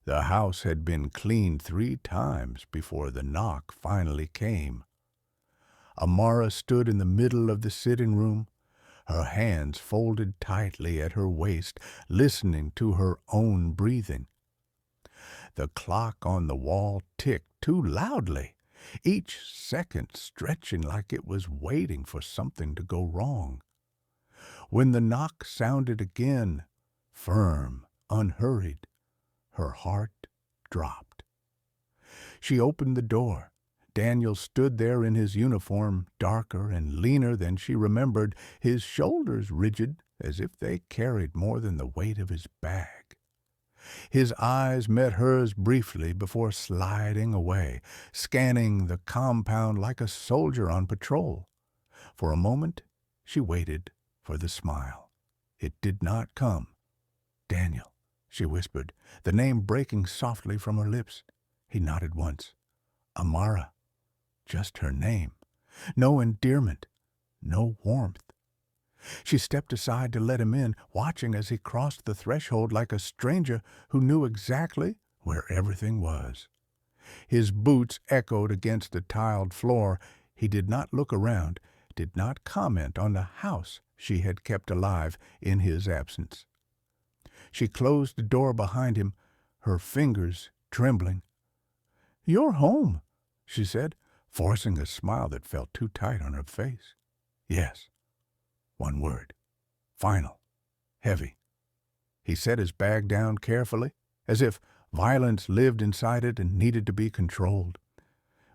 The house had been cleaned 3 times before the knock finally came. Amara stood in the middle of the sitting room, her hands folded tightly at her waist, listening to her own breathing. The clock on the wall ticked too loudly, each second stretching like it was waiting for something to go wrong. When the knock sounded again, firm, unhurried, her heart dropped. She opened the door. Daniel stood there in his uniform, darker and leaner than she remembered, his shoulders rigid as if they carried more than the weight of his bag. His eyes met hers briefly before sliding away, scanning the compound like a soldier on patrol. For a moment, she waited for the smile. It did not come. "Daniel," she whispered, the name breaking softly from her lips. He nodded once. Amara. Just her name. No endearment. No warmth. She stepped aside to let him in, watching as he crossed the threshold like a stranger who knew exactly where everything was. His boots echoed against the tiled floor. He did not look around, did not comment on the house she had kept alive in his absence. She closed the door behind him, her fingers trembling. "You're home," she said, forcing a smile that felt too tight on her face. "Yes." One word. Final. Heavy. He set his bag down carefully, as if violence lived inside it and needed to be controlled.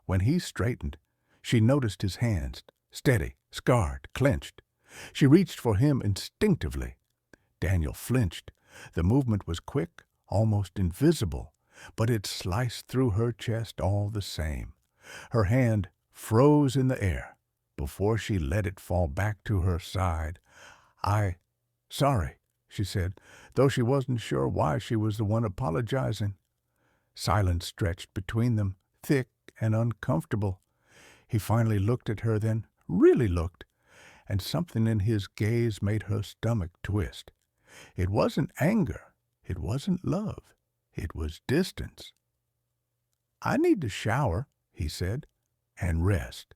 When he straightened, she noticed his hands, steady, scarred, clenched. She reached for him instinctively. Daniel flinched. The movement was quick, almost invisible, but it sliced through her chest all the same. Her hand froze in the air before she let it fall back to her side. Sorry," she said, though she wasn't sure why she was the one apologizing. Silence stretched between them, thick and uncomfortable. He finally looked at her, then really looked, and something in his gaze made her stomach twist. It wasn't anger. It wasn't love. It was distance. "I need to shower," he said, "and rest."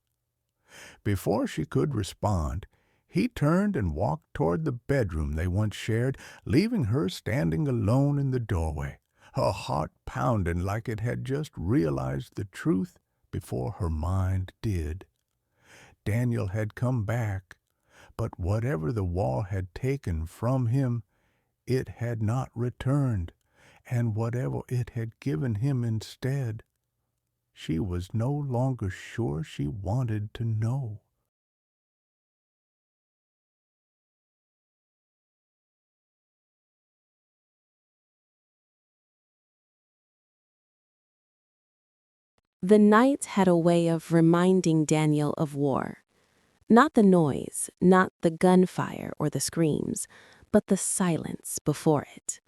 Before she could respond, he turned and walked toward the bedroom they once shared, leaving her standing alone in the doorway, her heart pounding like it had just realized the truth before her mind did. Daniel had come back, but whatever the wall had taken from him, it had not returned, and whatever it had given him instead, she was no longer sure she wanted to know. The night had a way of reminding Daniel of war. Not the noise, not the gunfire or the screams, but the silence before it.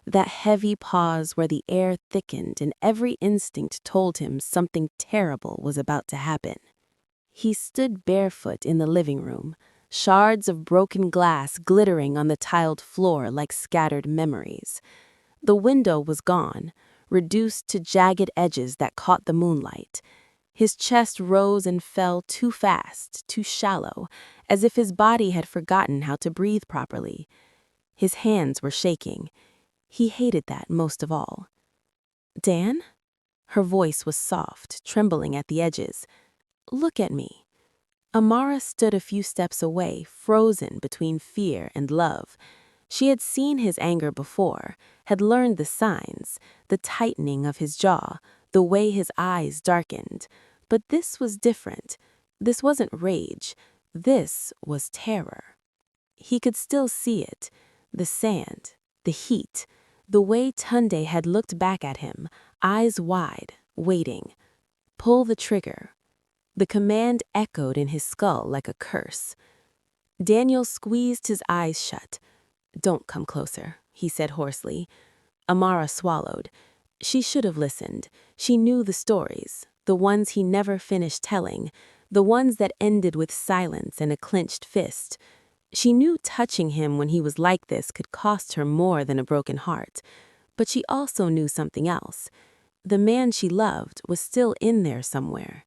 That heavy pause where the air thickened and every instinct told him something terrible was about to happen. He stood barefoot in the living room, shards of broken glass glittering on the tiled floor like scattered memories. The window was gone, reduced to jagged edges that caught the moonlight. His chest rose and fell too fast, too shallow, as if his body had forgotten how to breathe properly. His hands were shaking. He hated that most of all. "Dan?" Her voice was soft, trembling at the edges. "Look at me." Amara stood a few steps away, frozen between fear and love. She had seen his anger before, had learned the signs, the tightening of his jaw, the way his eyes darkened. But this was different. This wasn't rage. This was terror. He could still see it, the sand, the heat, the way Tunde had looked back at him, eyes wide, waiting. Pull the trigger. The command echoed in his skull like a curse. Daniel squeezed his eyes shut. "Don't come closer," he said hoarsely. Amara swallowed. She should have listened. She knew the stories, the ones he never finished telling, the ones that ended with silence and a clenched fist. She knew touching him when he was like this could cost her more than a broken heart. But she also knew something else. The man she loved was still in there somewhere.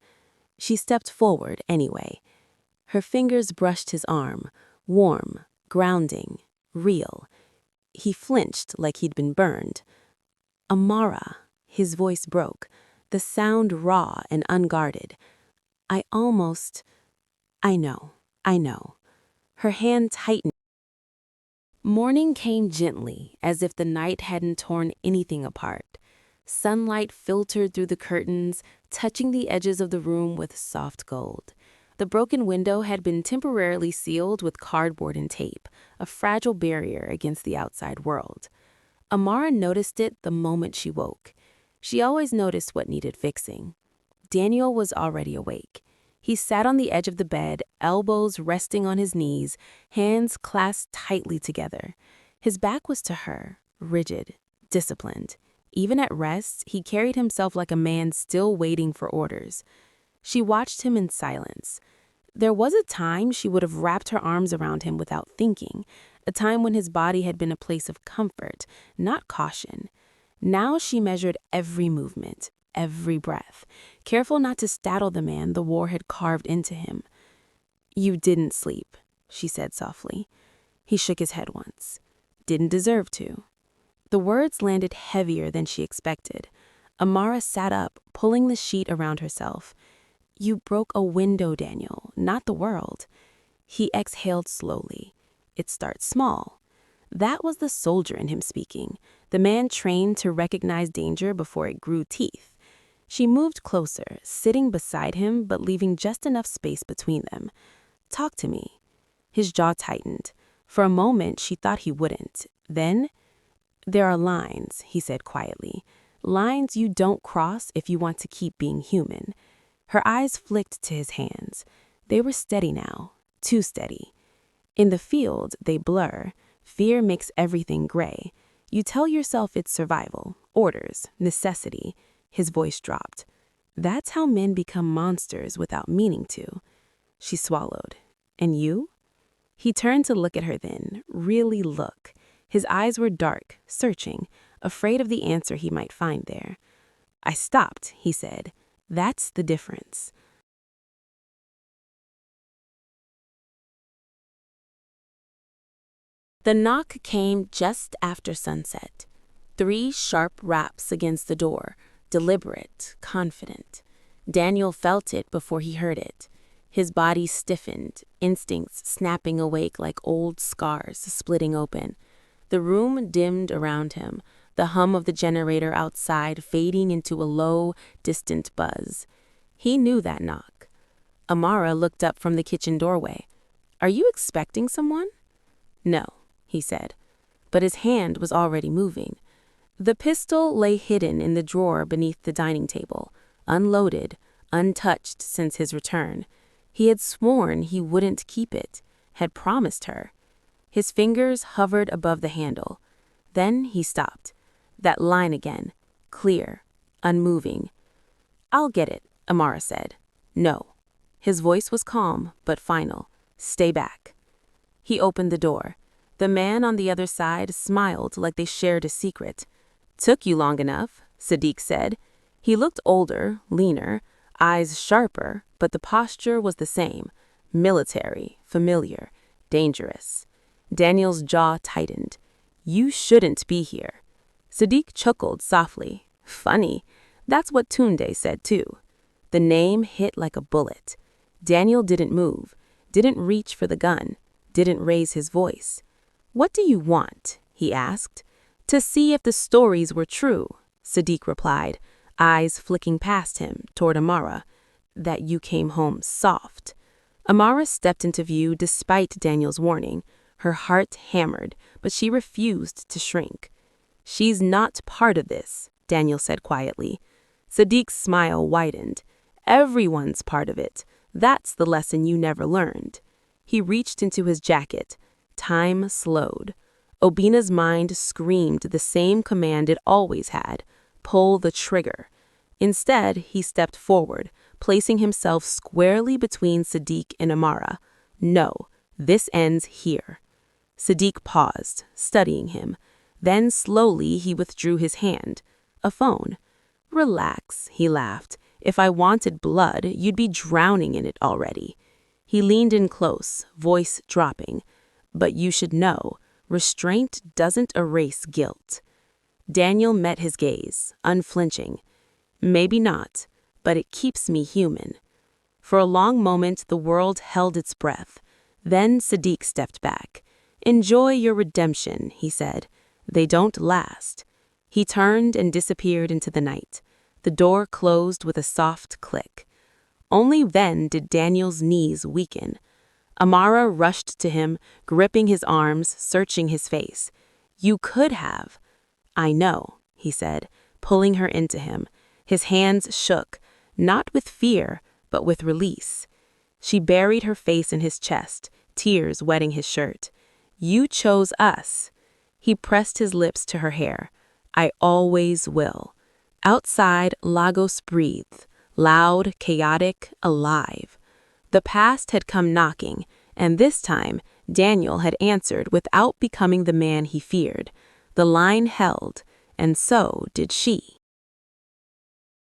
She stepped forward anyway. Her fingers brushed his arm, warm, grounding, real. He flinched like he'd been burned. Amara, his voice broke, the sound raw and unguarded. I know. Her hand tightened. Morning came gently, as if the night hadn't torn anything apart. Sunlight filtered through the curtains, touching the edges of the room with soft gold. The broken window had been temporarily sealed with cardboard and tape, a fragile barrier against the outside world. Amara noticed it the moment she woke. She always noticed what needed fixing. Daniel was already awake. He sat on the edge of the bed, elbows resting on his knees, hands clasped tightly together. His back was to her, rigid, disciplined. Even at rest, he carried himself like a man still waiting for orders. She watched him in silence. There was a time she would have wrapped her arms around him without thinking, a time when his body had been a place of comfort, not caution. Now she measured every movement, every breath, careful not to startle the man the war had carved into him. "You didn't sleep," she said softly. He shook his head once. "Didn't deserve to." The words landed heavier than she expected. Amara sat up, pulling the sheet around herself. "You broke a window, Daniel, not the world." He exhaled slowly. "It starts small." That was the soldier in him speaking, the man trained to recognize danger before it grew teeth. She moved closer, sitting beside him but leaving just enough space between them. "Talk to me." His jaw tightened. For a moment, she thought he wouldn't. Then, "There are lines," he said quietly. "Lines you don't cross if you want to keep being human." Her eyes flicked to his hands. They were steady now, too steady. In the field, they blur. Fear makes everything gray. You tell yourself it's survival, orders, necessity. His voice dropped. "That's how men become monsters without meaning to." She swallowed. "And you?" He turned to look at her then, really look. His eyes were dark, searching, afraid of the answer he might find there. "I stopped," he said. "That's the difference." The knock came just after sunset. 3 sharp raps against the door, deliberate, confident. Daniel felt it before he heard it. His body stiffened, instincts snapping awake like old scars splitting open. The room dimmed around him, the hum of the generator outside fading into a low, distant buzz. He knew that knock. Amara looked up from the kitchen doorway. "Are you expecting someone?" "No," he said, but his hand was already moving. The pistol lay hidden in the drawer beneath the dining table, unloaded, untouched since his return. He had sworn he wouldn't keep it, had promised her. His fingers hovered above the handle. Then he stopped. That line again, clear, unmoving. "I'll get it," Amara said. "No." His voice was calm, but final. "Stay back." He opened the door. The man on the other side smiled like they shared a secret. "Took you long enough," Sadiq said. He looked older, leaner, eyes sharper, but the posture was the same. Military, familiar, dangerous. Daniel's jaw tightened. "You shouldn't be here." Sadiq chuckled softly. "Funny. That's what Tunde said too." The name hit like a bullet. Daniel didn't move, didn't reach for the gun, didn't raise his voice. "What do you want?" he asked. "To see if the stories were true," Sadiq replied, eyes flicking past him toward Amara. "That you came home soft." Amara stepped into view despite Daniel's warning. Her heart hammered, but she refused to shrink. "She's not part of this," Daniel said quietly. Sadiq's smile widened. "Everyone's part of it. That's the lesson you never learned." He reached into his jacket. Time slowed. Obina's mind screamed the same command it always had: pull the trigger. Instead, he stepped forward, placing himself squarely between Sadiq and Amara. "No, this ends here." Sadiq paused, studying him. Then slowly he withdrew his hand. A phone. Relax, he laughed. If I wanted blood, you'd be drowning in it already. He leaned in close, voice dropping. But you should know, restraint doesn't erase guilt. Daniel met his gaze, unflinching. Maybe not, but it keeps me human. For a long moment, the world held its breath. Then Sadiq stepped back. Enjoy your redemption, he said. They don't last. He turned and disappeared into the night. The door closed with a soft click. Only then did Daniel's knees weaken. Amara rushed to him, gripping his arms, searching his face. You could have. I know, he said, pulling her into him. His hands shook, not with fear, but with release. She buried her face in his chest, tears wetting his shirt. You chose us. He pressed his lips to her hair. I always will. Outside, Lagos breathed, loud, chaotic, alive. The past had come knocking, and this time, Daniel had answered without becoming the man he feared. The line held, and so did she.